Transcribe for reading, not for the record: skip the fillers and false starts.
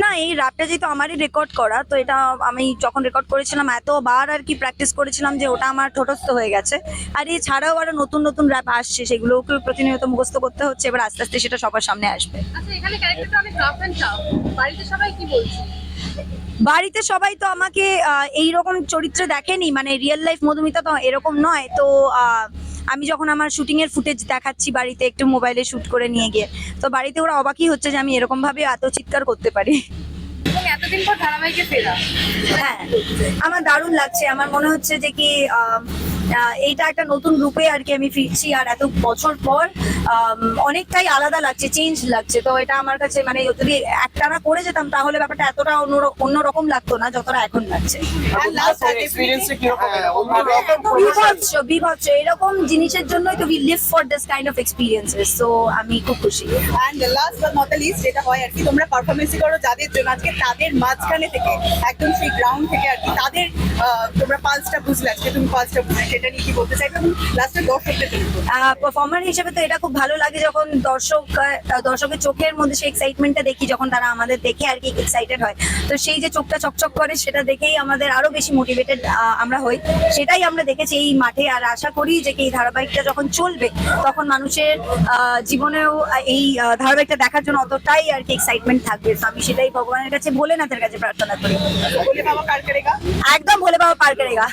না, এই র্যাপটা যেহেতু আমারই রেকর্ড করা, তো এটা আমি যখন রেকর্ড করেছিলাম এতবার আর কি প্র্যাকটিস করেছিলাম যে ওটা আমার ঠোঁটস্থ হয়ে গেছে। আর এছাড়াও আরো নতুন নতুন র্যাপ আসছে, সেগুলোকে প্রতিনিয়ত মুখস্থ করতে হচ্ছে। এবার আস্তে আস্তে সেটা সবার সামনে আসবে। আচ্ছা, এখানে ক্যারেক্টারটা অনেক রাফ এন্ড টাফ, বাড়িতে সবাই কি বলছে? বাড়িতে সবাই তো আমাকে এইরকম চরিত্রে দেখেনি, মানে রিয়েল লাইফ মধুমিতা তো এরকম নয়। তো আমি যখন আমার শুটিং এর ফুটেজ দেখাচ্ছি বাড়িতে একটু মোবাইলে শুট করে নিয়ে গিয়ে, তো বাড়িতে ওরা অবাকই হচ্ছে যে আমি এরকম ভাবে এত চিৎকার করতে পারি। এবং এতদিন পর ধারাবাহিকে ফেরা, হ্যাঁ, আমার দারুণ লাগছে। আমার মনে হচ্ছে যে কি এইটা একটা নতুন রূপে আর কি আমি ফিরছি, আর এত বছর পর অনেকটাই আলাদা লাগছে, চেঞ্জ লাগছে। তো এটা আমার কাছে মানে যদি একটানা করে যেতাম তাহলে ব্যাপারটা এতটা অন্যরকম লাগতো না যতটা এখন লাগছে। বিভৎস বিভৎস এরকম জিনিসের জন্যই তো we live for this kind of experiences. তো আমি খুব খুশি। And last but not the least, যেটা হয় আর কি, তোমরা পারফরমেন্স করো যাদের জন্য, আজকে তাদের মাঝখানে থেকে একদম সেই গ্রাউন্ড থেকে আর কি তাদের তোমরা পালসটা বুঝলে, আজকে তুমি পালসটা বুঝলে, সেটা নিয়ে কি বলতে চাই এবং লাস্টে দর্শকদের জন্য পারফর্মার হিসেবে তো এটা খুব ভালো লাগে যখন দর্শকের চোখের মধ্যে সেই এক্সাইটমেন্টটা দেখি, যখন তারা আমাদের দেখে আর কি এক্সাইটেড হয়। তো সেই যে চোখটা চকচক করে সেটা দেখেই আমাদের আরো বেশি মোটিভেটেড আমরা হই। সেটাই আমরা দেখেছি এই মাঠে। আর আশা করি যে এই ধারাবাহিকটা যখন চলবে তখন মানুষের জীবনেও এই ধারাবাহিকটা দেখার জন্য অতটাই আর কি এক্সাইটমেন্ট থাকবে। তো আমি সেটাই ভগবানের কাছে ভোলেনাথের কাছে প্রার্থনা করি। বলে বাবা কার করেগা। একদম ভোলে বাবা পার করেগা।